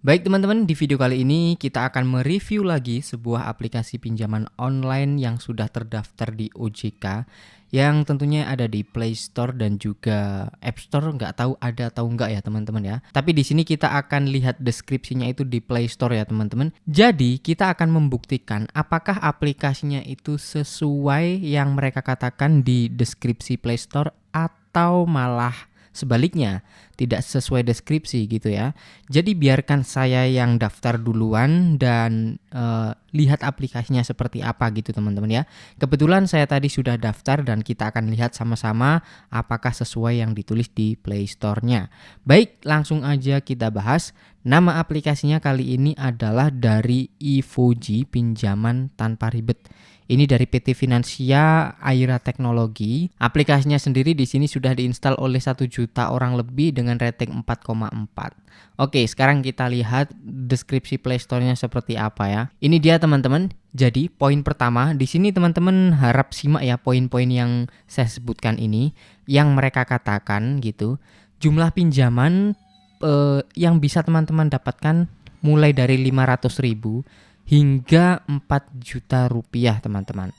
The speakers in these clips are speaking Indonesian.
Baik teman-teman, di video kali ini kita akan mereview lagi sebuah aplikasi pinjaman online yang sudah terdaftar di OJK yang tentunya ada di Play Store dan juga App Store. Nggak tahu ada atau enggak ya teman-teman ya. Tapi di sini kita akan lihat deskripsinya itu di Play Store ya teman-teman. Jadi kita akan membuktikan apakah aplikasinya itu sesuai yang mereka katakan di deskripsi Play Store atau malah sebaliknya tidak sesuai deskripsi gitu ya. Jadi biarkan saya yang daftar duluan dan lihat aplikasinya seperti apa gitu teman-teman ya. Kebetulan saya tadi sudah daftar dan kita akan lihat sama-sama apakah sesuai yang ditulis di Play Store-nya. Baik, langsung aja kita bahas. Nama aplikasinya kali ini adalah dari Ivoji, pinjaman tanpa ribet. Ini dari PT Finansia Aira Teknologi. Aplikasinya sendiri di sini sudah diinstal oleh 1 juta orang lebih dengan rating 4,4. Oke, sekarang kita lihat deskripsi Play Store-nya seperti apa ya. Ini dia teman-teman. Jadi, poin pertama di sini teman-teman harap simak ya poin-poin yang saya sebutkan ini yang mereka katakan gitu. Jumlah pinjaman yang bisa teman-teman dapatkan mulai dari 500.000 hingga 4 juta rupiah teman-teman.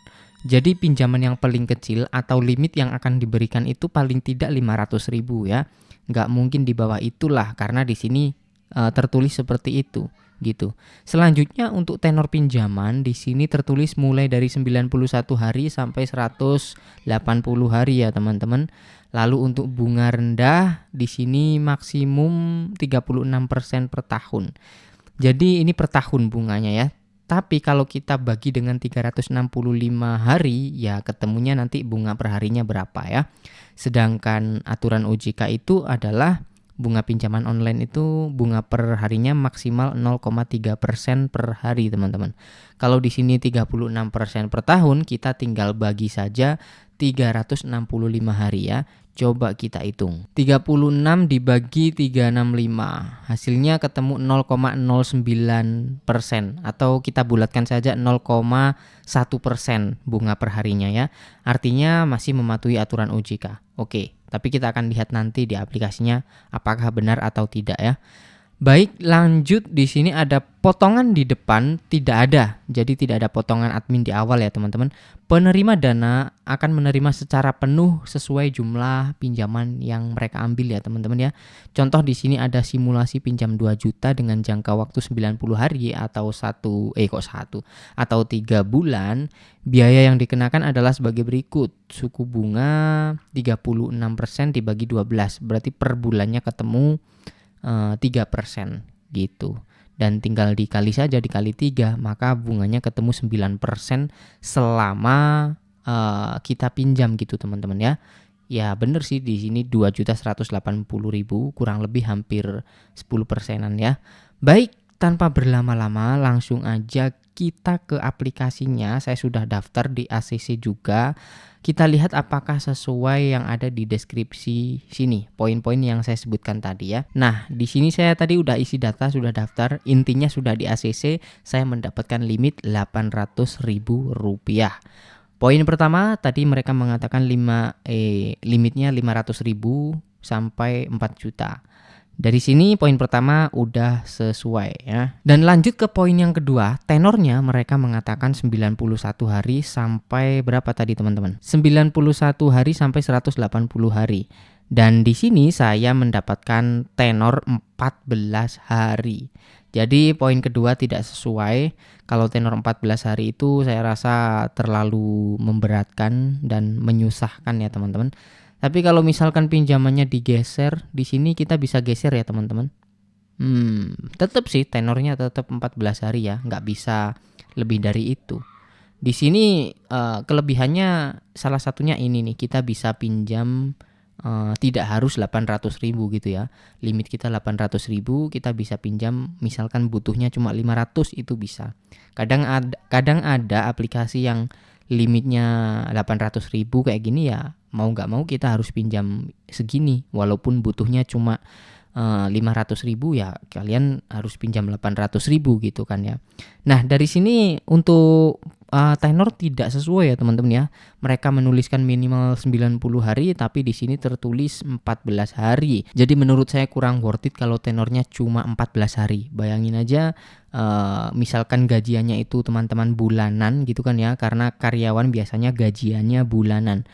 Jadi pinjaman yang paling kecil atau limit yang akan diberikan itu paling tidak 500.000 ya. Nggak mungkin di bawah itulah karena di sini tertulis seperti itu gitu. Selanjutnya untuk tenor pinjaman di sini tertulis mulai dari 91 hari sampai 180 hari ya teman-teman. Lalu untuk bunga rendah di sini maksimum 36% per tahun. Jadi ini per tahun bunganya ya. Tapi kalau kita bagi dengan 365 hari ya ketemunya nanti bunga per harinya berapa ya. Sedangkan aturan OJK itu adalah bunga pinjaman online itu bunga per harinya maksimal 0,3% per hari teman-teman. Kalau di sini 36% per tahun, kita tinggal bagi saja 365 hari ya. Coba kita hitung. 36 dibagi 365. Hasilnya ketemu 0,09% atau kita bulatkan saja 0,1% bunga per harinya ya. Artinya masih mematuhi aturan OJK. Oke, tapi kita akan lihat nanti di aplikasinya apakah benar atau tidak ya. Baik, lanjut. Di sini ada potongan di depan tidak ada. Jadi tidak ada potongan admin di awal ya teman-teman. Penerima dana akan menerima secara penuh sesuai jumlah pinjaman yang mereka ambil ya teman-teman ya. Contoh di sini ada simulasi pinjam 2 juta dengan jangka waktu 90 hari atau 3 bulan. Biaya yang dikenakan adalah sebagai berikut. Suku bunga 36% dibagi 12. Berarti per bulannya ketemu 3% gitu. Dan tinggal dikali saja, dikali 3, maka bunganya ketemu 9% selama kita pinjam gitu teman-teman ya. Ya bener sih di sini 2.180.000 kurang lebih hampir 10%-an ya. Baik, tanpa berlama-lama langsung aja kita ke aplikasinya. Saya sudah daftar di ACC juga. Kita lihat apakah sesuai yang ada di deskripsi sini, poin-poin yang saya sebutkan tadi ya. Nah, di sini saya tadi udah isi data, sudah daftar, intinya sudah di ACC, saya mendapatkan limit Rp800.000. Poin pertama tadi mereka mengatakan limitnya 500.000 sampai 4 juta. Dari sini poin pertama udah sesuai ya. Dan lanjut ke poin yang kedua, tenornya mereka mengatakan 91 hari sampai berapa tadi teman-teman? 91 hari sampai 180 hari. Dan di sini saya mendapatkan tenor 14 hari. Jadi poin kedua tidak sesuai. Kalau tenor 14 hari itu saya rasa terlalu memberatkan dan menyusahkan ya teman-teman. Tapi kalau misalkan pinjamannya digeser, di sini kita bisa geser ya teman-teman. Tetap sih tenornya tetap 14 hari ya, nggak bisa lebih dari itu. Di sini kelebihannya salah satunya ini nih, kita bisa pinjam tidak harus 800.000 gitu ya. Limit kita 800.000, kita bisa pinjam misalkan butuhnya cuma 500 itu bisa. Kadang ada aplikasi yang limitnya 800.000 kayak gini ya, mau nggak mau kita harus pinjam segini walaupun butuhnya cuma 500.000 ya kalian harus pinjam 800.000 gitu kan ya. Nah dari sini untuk tenor tidak sesuai ya teman-teman ya. Mereka menuliskan minimal 90 hari tapi di sini tertulis 14 hari. Jadi menurut saya kurang worth it kalau tenornya cuma 14 hari. Bayangin aja misalkan gajiannya itu teman-teman bulanan gitu kan ya, karena karyawan biasanya gajiannya bulanan.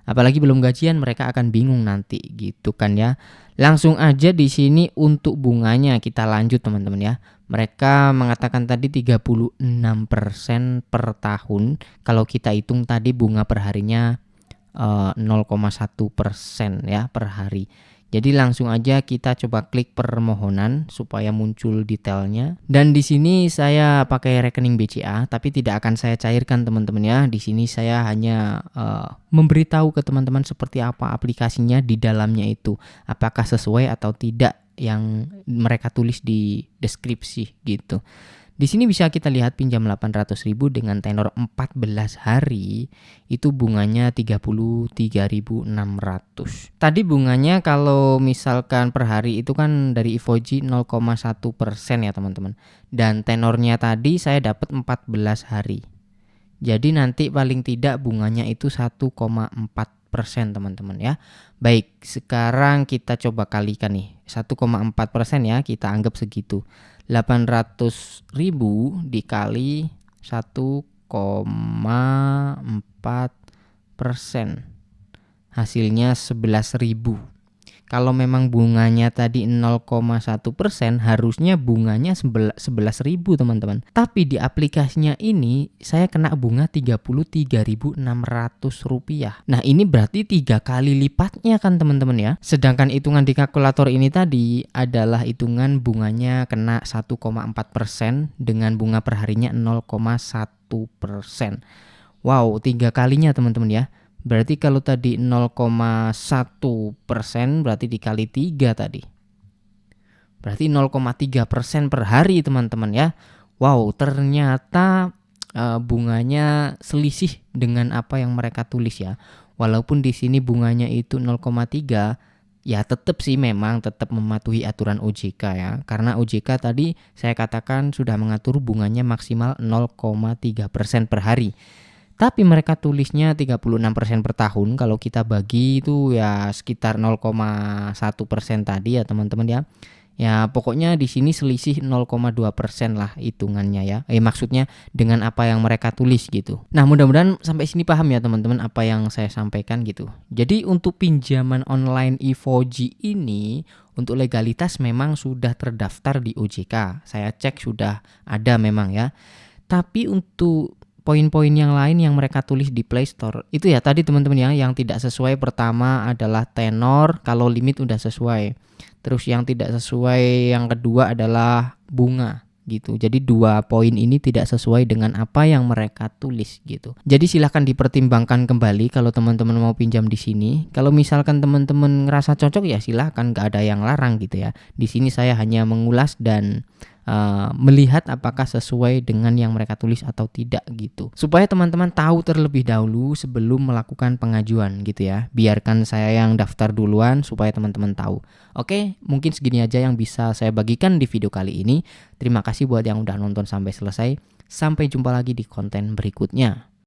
Apalagi belum gajian mereka akan bingung nanti gitu kan ya. Langsung aja di sini untuk bunganya kita lanjut teman-teman ya. Mereka mengatakan tadi 36% per tahun. Kalau kita hitung tadi bunga per harinya 0,1% ya per hari. Jadi langsung aja kita coba klik permohonan supaya muncul detailnya. Dan di sini saya pakai rekening BCA, tapi tidak akan saya cairkan teman-teman ya. Di sini saya hanya memberitahu ke teman-teman seperti apa aplikasinya di dalamnya itu, apakah sesuai atau tidak yang mereka tulis di deskripsi gitu. Di sini bisa kita lihat pinjam 800.000 dengan tenor 14 hari itu bunganya 33.600. Tadi bunganya kalau misalkan per hari itu kan dari Ivoji 0,1% ya teman-teman. Dan tenornya tadi saya dapat 14 hari. Jadi nanti paling tidak bunganya itu 1,4% teman-teman ya. Baik, sekarang kita coba kalikan nih. 1,4% ya, kita anggap segitu. 800.000 dikali 1,4%. Hasilnya 11.000. Kalau memang bunganya tadi 0,1%, harusnya bunganya 11.000 teman-teman. Tapi di aplikasinya ini saya kena bunga 33.600 rupiah. Nah ini berarti 3 kali lipatnya kan teman-teman ya. Sedangkan hitungan di kalkulator ini tadi adalah hitungan bunganya kena 1,4% dengan bunga perharinya 0,1%. Wow, 3 kalinya teman-teman ya. Berarti kalau tadi 0,1% berarti dikali 3 tadi. Berarti 0,3% per hari teman-teman ya. Wow, ternyata bunganya selisih dengan apa yang mereka tulis ya. Walaupun di sini bunganya itu 0,3, ya tetap sih memang tetap mematuhi aturan OJK ya. Karena OJK tadi saya katakan sudah mengatur bunganya maksimal 0,3% per hari. Tapi mereka tulisnya 36% per tahun. Kalau kita bagi itu ya sekitar 0,1% tadi ya teman-teman ya. Ya pokoknya di sini selisih 0,2% lah hitungannya ya. Maksudnya dengan apa yang mereka tulis gitu. Nah mudah-mudahan sampai sini paham ya teman-teman apa yang saya sampaikan gitu. Jadi untuk pinjaman online Ivoji ini untuk legalitas memang sudah terdaftar di OJK. Saya cek sudah ada memang ya. Tapi untuk poin-poin yang lain yang mereka tulis di Play Store itu ya tadi teman-teman ya, yang tidak sesuai pertama adalah tenor kalau limit udah sesuai. Terus yang tidak sesuai yang kedua adalah bunga gitu. Jadi 2 poin ini tidak sesuai dengan apa yang mereka tulis gitu. Jadi silahkan dipertimbangkan kembali kalau teman-teman mau pinjam di sini. Kalau misalkan teman-teman ngerasa cocok ya silahkan, gak ada yang larang gitu ya. Di sini saya hanya mengulas dan melihat apakah sesuai dengan yang mereka tulis atau tidak gitu. Supaya teman-teman tahu terlebih dahulu sebelum melakukan pengajuan gitu ya. Biarkan saya yang daftar duluan supaya teman-teman tahu. Oke, mungkin segini aja yang bisa saya bagikan di video kali ini. Terima kasih buat yang udah nonton sampai selesai. Sampai jumpa lagi di konten berikutnya.